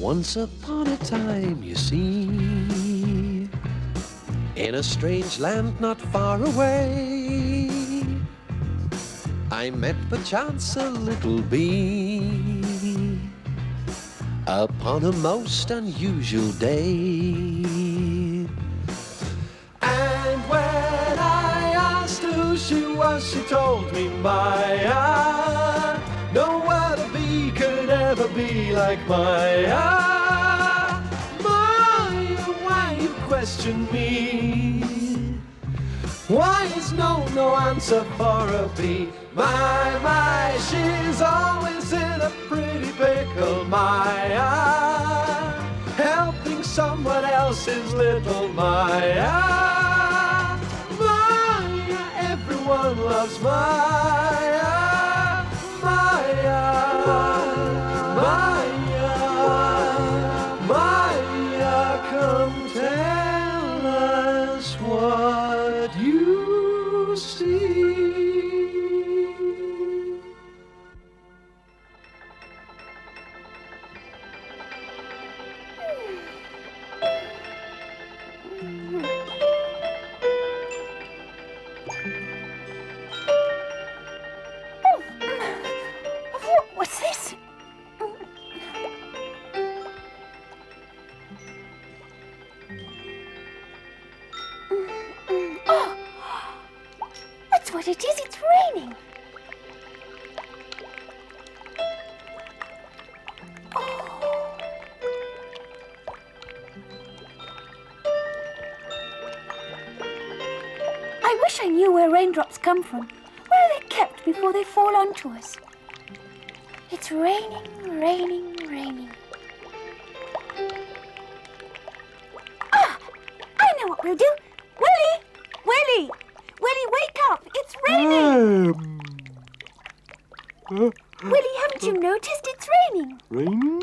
Once upon a time, you see, in a strange land not far away, I met perchance a little bee upon a most unusual day. And when I asked her who she was, she told me, Maja, no other bee could ever be like Maja. Maja, why you question me? Why is no answer for a bee? My, she's always in a pretty pickle, Maja, helping someone else's little Maja. Maja, everyone loves Maja. Maja, Maja, Maja, come tell us what you see. What's this? Oh, that's what it is. It's raining. Oh. I wish I knew where raindrops come from. Where are they kept before they fall onto us? It's raining, raining, raining. Ah! I know what we'll do. Willie! Willie! Willie, wake up! It's raining! Willie, haven't you noticed it's raining? Raining?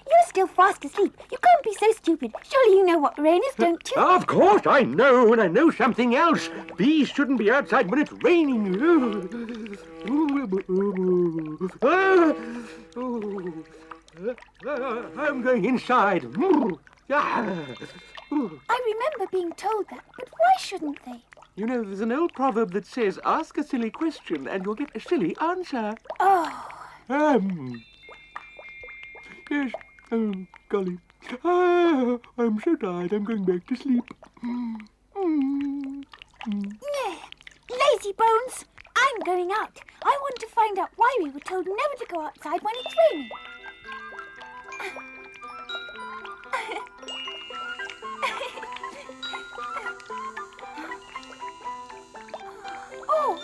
You're still fast asleep. You can't be so stupid. Surely you know what rain is, don't you? Of course I know, and I know something else. Bees shouldn't be outside when it's raining. I'm going inside. I remember being told that, but why shouldn't they? You know, there's an old proverb that says, ask a silly question and you'll get a silly answer. Oh. Yes, golly. I'm so tired, I'm going back to sleep. Lazy bones! I'm going out. I want to find out why we were told never to go outside when it's raining. Oh!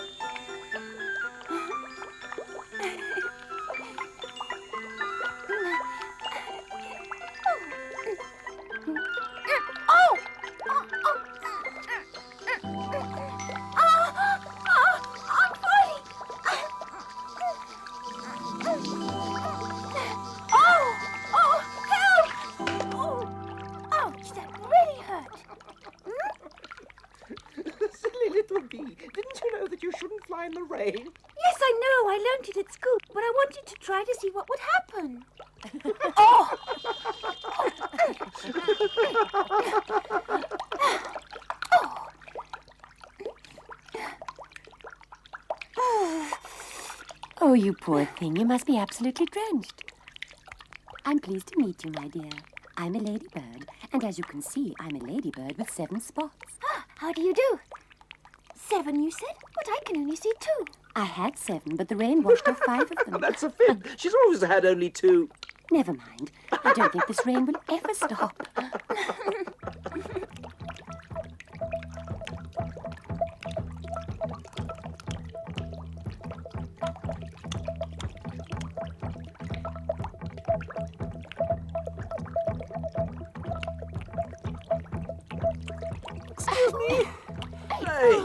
Didn't you know that you shouldn't fly in the rain? Yes, I know. I learnt it at school, but I wanted to try to see what would happen. Oh! Oh, you poor thing. You must be absolutely drenched. I'm pleased to meet you, my dear. I'm a ladybird, and as you can see, I'm a ladybird with 7 spots. How do you do? 7, you said? But I can only see 2. I had 7, but the rain washed off 5 of them. That's a fib. She's always had only 2. Never mind. I don't think this rain will ever stop. Excuse me. Hey.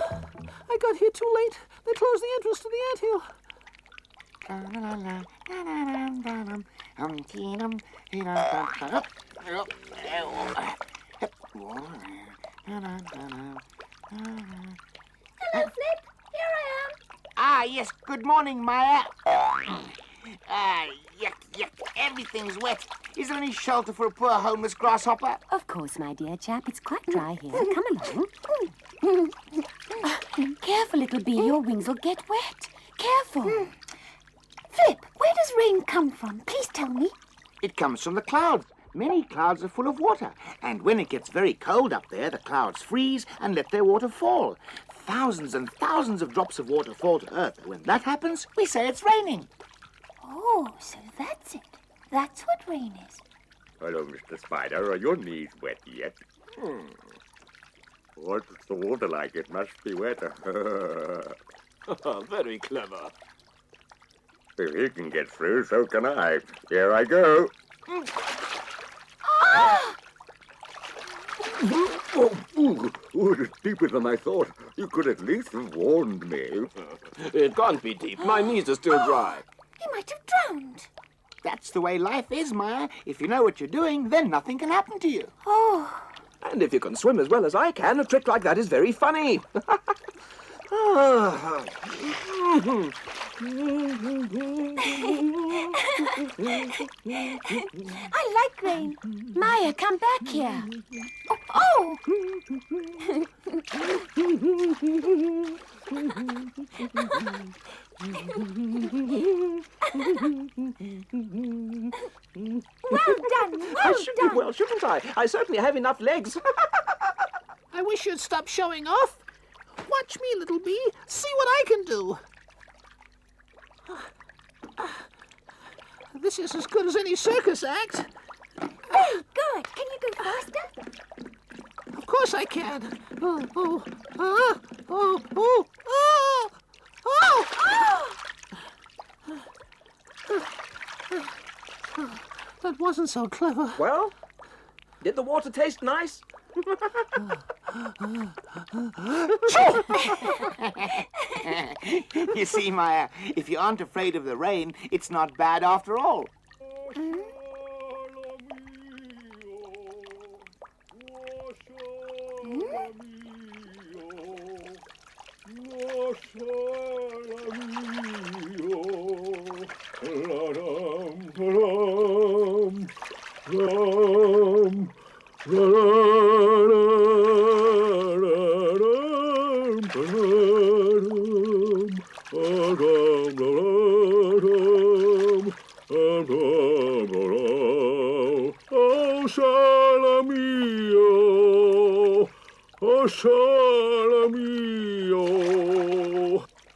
I got here too late. They closed the entrance to the anthill. Hello, Flip. Here I am. Ah, yes. Good morning, Maja. Yuck, yuck. Everything's wet. Is there any shelter for a poor homeless grasshopper? Of course, my dear chap. It's quite dry here. Come along. Careful, little bee. Your wings will get wet. Careful. Flip, where does rain come from? Please tell me. It comes from the clouds. Many clouds are full of water. And when it gets very cold up there, the clouds freeze and let their water fall. Thousands and thousands of drops of water fall to Earth. When that happens, we say it's raining. Oh, so that's it. That's what rain is. Hello, Mr. Spider. Are your knees wet yet? What's the water like? It must be wetter. Very clever. If he can get through, so can I. Here I go. Oh, it's deeper than I thought. You could at least have warned me. It can't be deep. My knees are still dry. He might have drowned. That's the way life is, Maya. If you know what you're doing, then nothing can happen to you. Oh, And if you can swim as well as I can, a trick like that is very funny. I like rain. Maya, come back here. Oh! Well done, I well should done. do well, shouldn't I? I certainly have enough legs. I wish you'd stop showing off. Watch me, little bee. See what I can do. This is as good as any circus act. Very good. Can you go faster? Of course I can. Oh, oh. That wasn't so clever. Well, did the water taste nice? You see, Maya, if you aren't afraid of the rain, it's not bad after all. Oh, sole mio, oh, sole mio.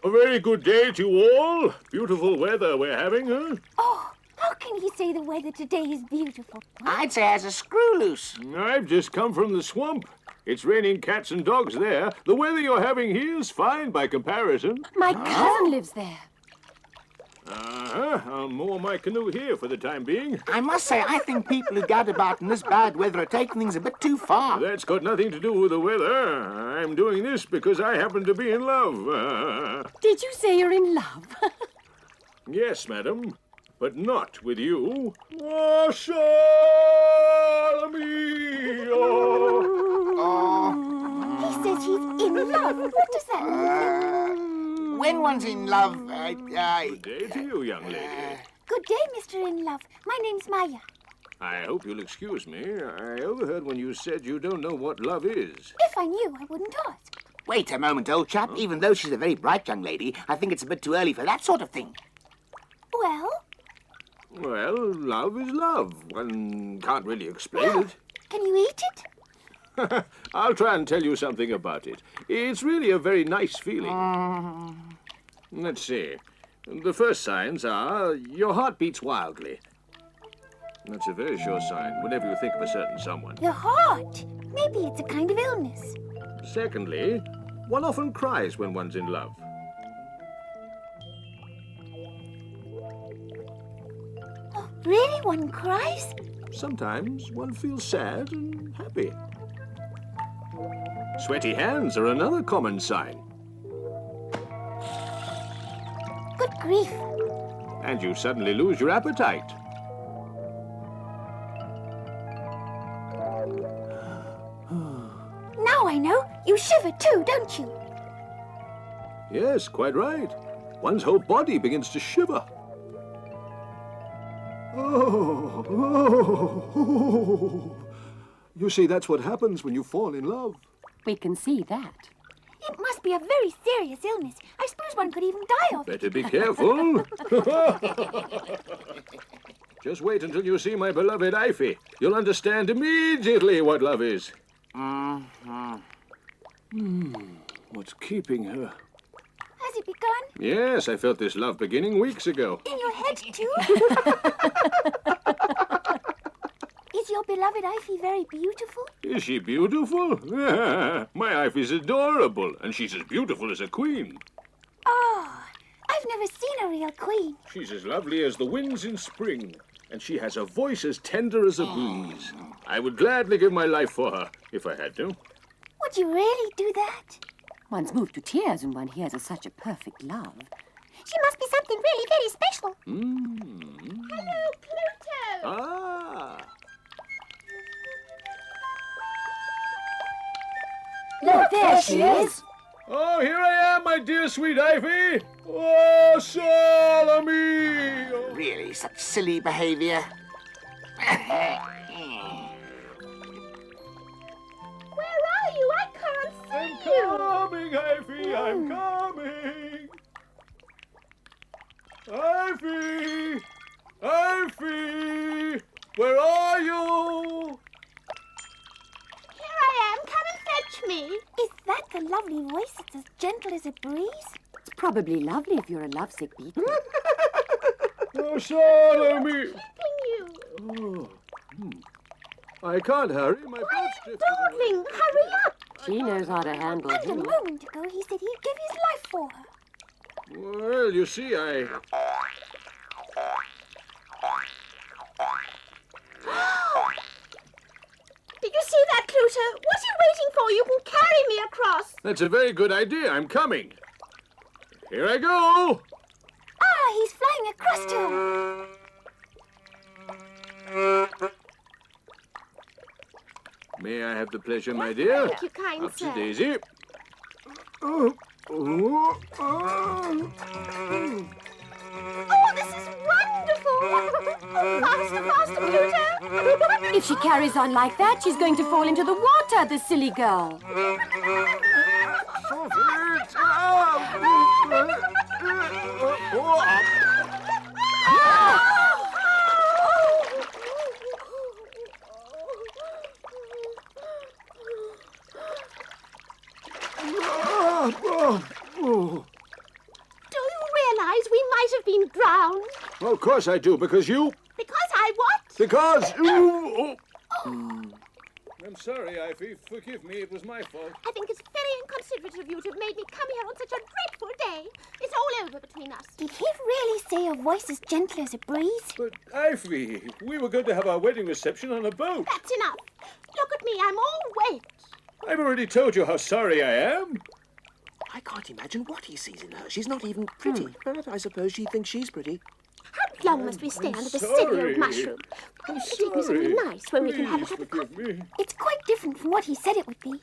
A very good day to you all. Beautiful weather we're having, huh? Oh, how can he say the weather today is beautiful? I'd say has a screw loose. I've just come from the swamp. It's raining cats and dogs there. The weather you're having here is fine by comparison. My cousin lives there. I'll moor my canoe here for the time being. I must say, I think people who gad about in this bad weather are taking things a bit too far. That's got nothing to do with the weather. I'm doing this because I happen to be in love. Did you say you're in love? Yes, madam, but not with you. Oh, sole mio. He says he's in love. What does that mean? When one's in love, Good day to you, young lady. Good day, Mr. In Love. My name's Maja. I hope you'll excuse me. I overheard when you said you don't know what love is. If I knew, I wouldn't ask. Wait a moment, old chap. Even though she's a very bright young lady, I think it's a bit too early for that sort of thing. Well, Well, love is love. One can't really explain it. can you eat it? I'll try and tell you something about it. It's really a very nice feeling. Let's see. The first signs are your heart beats wildly. That's a very sure sign whenever you think of a certain someone. The heart. Maybe it's a kind of illness. Secondly, one often cries when one's in love. Oh, really? One cries? Sometimes one feels sad and happy. Sweaty hands are another common sign. Good grief. And you suddenly lose your appetite. Now I know. You shiver too, don't you? Yes, quite right. One's whole body begins to shiver. Oh, oh, oh. You see, that's what happens when you fall in love. We can see that. It must be a very serious illness. I suppose one could even die of it. Better be careful. Just wait until you see my beloved Iffi. You'll understand immediately what love is. What's keeping her? Has it begun? Yes, I felt this love beginning weeks ago. In your head, too? Is your beloved Iffi very beautiful? Is she beautiful? My Iffi's adorable, and she's as beautiful as a queen. Oh, I've never seen a real queen. She's as lovely as the winds in spring, and she has a voice as tender as a breeze. I would gladly give my life for her, if I had to. Would you really do that? One's moved to tears when one hears of such a perfect love. She must be something really very special. Hello, Pluto! Ah! Look, there she is. Oh, here I am, my dear sweet Iffi. Oh, Salome! Oh. Really, such silly behavior. Where are you? I can't I'm see you! coming, Iffi, I'm coming. Iffi! Iffi! Where are you? Here I am, come and fetch me! Is that the lovely voice that's as gentle as a breeze? It's probably lovely if you're a lovesick beetle. Oh, Salome! Keeping you! I can't hurry, my boat's drifting away. Darling, hurry up! She knows how to handle And a him. moment ago he said he'd give his life for her. Well, you see, Did you see that, Pluto? What are you waiting for? You can carry me across. That's a very good idea. I'm coming. Here I go. Ah, he's flying across to her. May I have the pleasure, my dear? Thank you, kind Up to sir. Daisy. Oh, this is wonderful! Faster, faster, Pluto! If she carries on like that, she's going to fall into the water, the silly girl. Do you realize we might have been drowned? Well, of course I do, because you... Because I what? Because... Oh. I'm sorry, Iffi. Forgive me. It was my fault. I think it's very inconsiderate of you to have made me come here on such a dreadful day. It's all over between us. Did he really say a voice as gentle as a breeze? But, Iffi, we were going to have our wedding reception on a boat. That's enough. Look at me, I'm all wet. I've already told you how sorry I am. I can't imagine what he sees in her. She's not even pretty. But I suppose she thinks she's pretty. How long must we stay under the silly sorry. old mushroom? Why don't you take me Sorry. something nice when we can have a Please cup of forgive coffee? me. It's quite different from what he said it would be.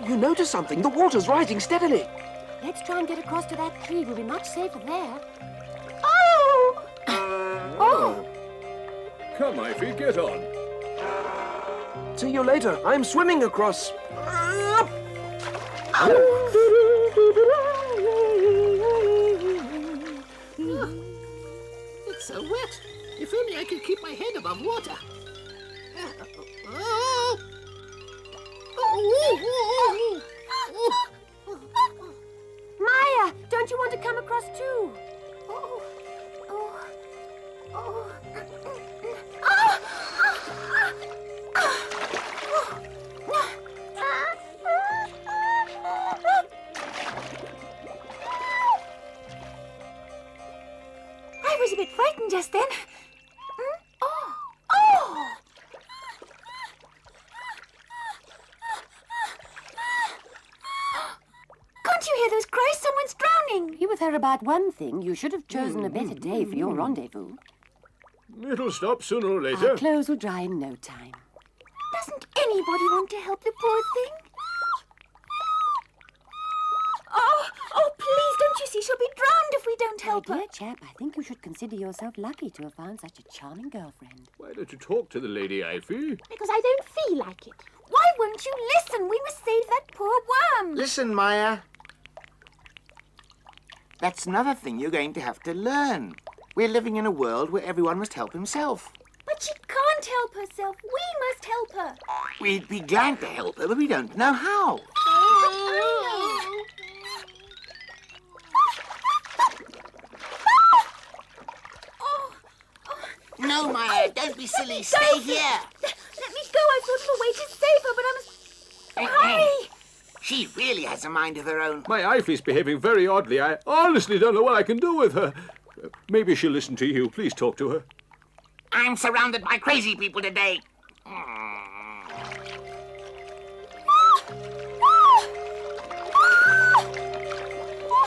You notice something? The water's rising steadily. Let's try and get across to that tree. We'll be much safer there. Oh! Oh! Come, Iffi, get on. See you later. I'm swimming across. It's so wet. If only I could keep my head above water. Maja, don't you want to come across too? Oh! Oh! Oh! I was a bit frightened just then. Oh! Oh! Can't you hear those cries? Someone's drowning. Be with her about one thing. You should have chosen a better day for your rendezvous. It'll stop sooner or Our later. clothes will dry in no time. anybody want to help the poor thing? Oh, please, don't you see? She'll be drowned if we don't help My her. dear chap, I think you should consider yourself lucky to have found such a charming girlfriend. Why don't you talk to the lady, Iffi? Because I don't feel like it. Why won't you listen? We must save that poor worm. Listen, Maja. That's another thing you're going to have to learn. We're living in a world where everyone must help himself. But she can't help herself. We must help her. We'd be glad to help her, but we don't know how. No, Maja, don't be silly. Stay here. Let me go. I thought of a way to save her, but I must hurry. She really has a mind of her own. My Iffi's behaving very oddly. I honestly don't know what I can do with her. Maybe she'll listen to you. Please talk to her. I'm surrounded by crazy people today.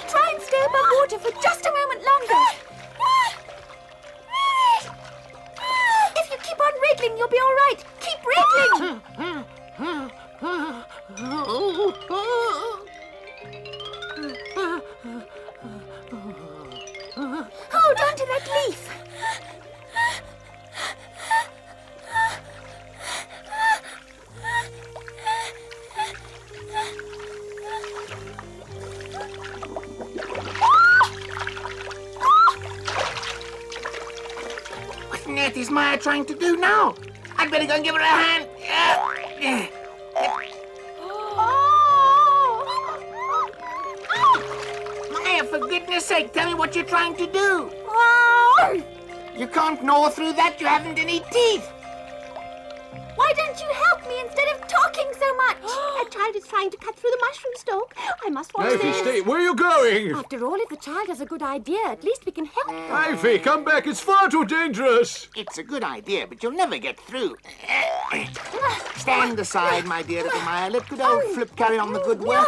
Try and stay above water for just a moment longer. If you keep on wriggling, you'll be all right. Keep wriggling. Hold on to that leaf. What on earth is Maja trying to do now? I'd better go and give her a hand. Maja, for goodness sake, tell me what you're trying to do. You can't gnaw through that. You haven't any teeth. Why don't you help me instead of talking so much? A child is trying to cut through the mushroom stalk. I must watch Iffi, this. stay. Where are you going? After all, if the child has a good idea, at least we can help her. Iffi, come back. It's far too dangerous. It's a good idea, but you'll never get through. Stand aside, my dear little Maja. Let good old Flip carry on the good work.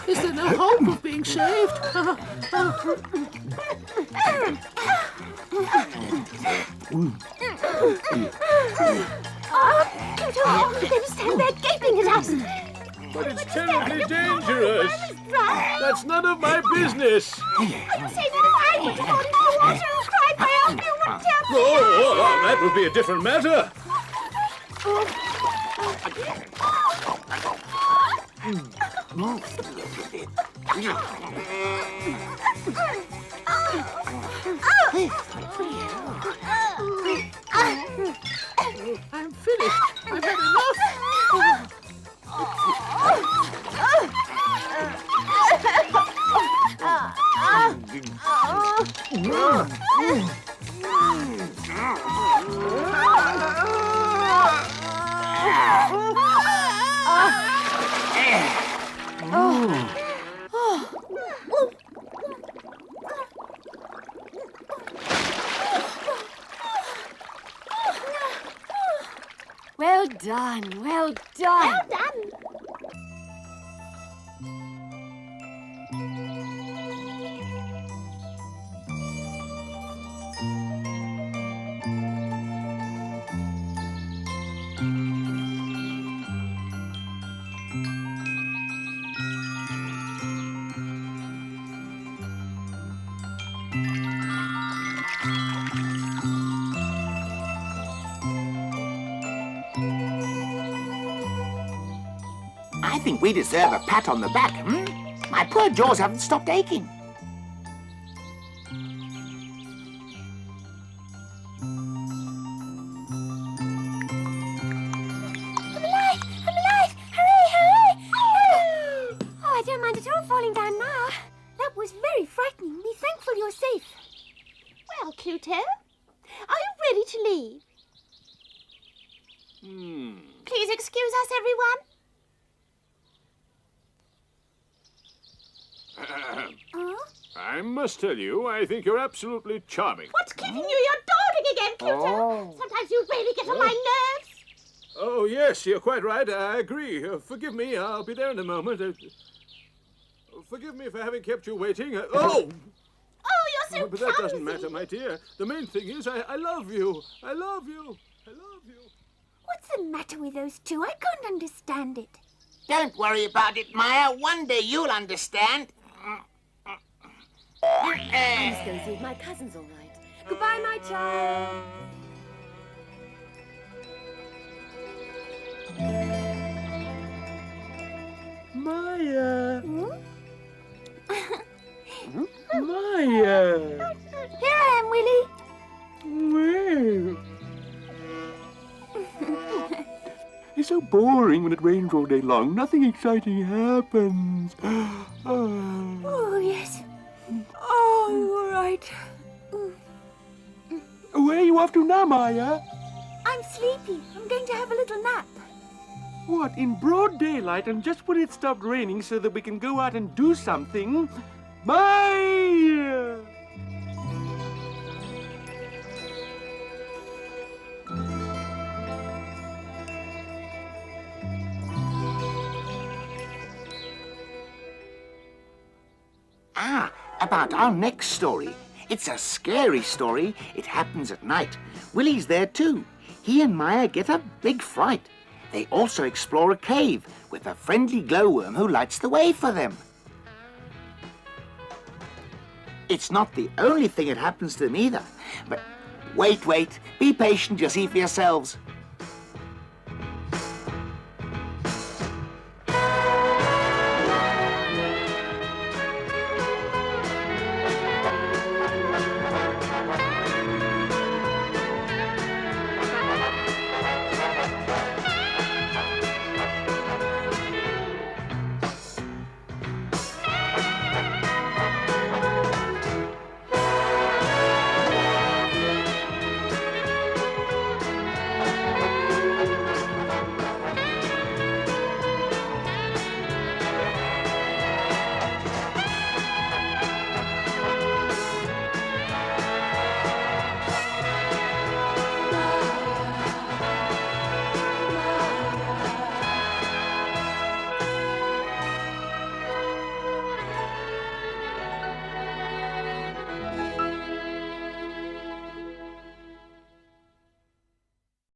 Is there no hope of being saved? You're going to stand there gaping at us. But it's terribly dangerous. That's none of my business. Are you saying that if I were to fall into the water or cried for help, you wouldn't help me? Oh, that would be a different matter. I'm finished. I've had enough. Well done, well done. Well done. I think we deserve a pat on the back, My poor jaws haven't stopped aching. I'm alive! Hooray, hooray! Oh, I don't mind at all falling down now. That was very frightening. Be thankful you're safe. Well, Pluto, are you ready to leave? Please excuse us, everyone. I must tell you, I think you're absolutely charming. What's keeping you? You're dawdling again, Pluto. You really get on my nerves. Oh, yes, you're quite right. I agree. Forgive me. I'll be there in a moment. Forgive me for having kept you waiting. Oh! Oh, you're so But that doesn't clumsy. matter, my dear. The main thing is I love you. I love you. I love you. What's the matter with those two? I can't understand it. Don't worry about it, Maya. One day you'll understand. I must go see if my cousin's all right. Goodbye, my child. Maya! Maya! Here I am, Willie. Well. It's so boring when it rains all day long. Nothing exciting happens. Oh, yes. Oh, all right. Where are you off to now, Maya? I'm sleepy. I'm going to have a little nap. What, in broad daylight and just when it stopped raining so that we can go out and do something? Maya! About our next story. It's a scary story. It happens at night. Willie's there too. He and Maya get a big fright. They also explore a cave with a friendly glowworm who lights the way for them. It's not the only thing that happens to them either. But wait. Be patient, you'll see for yourselves.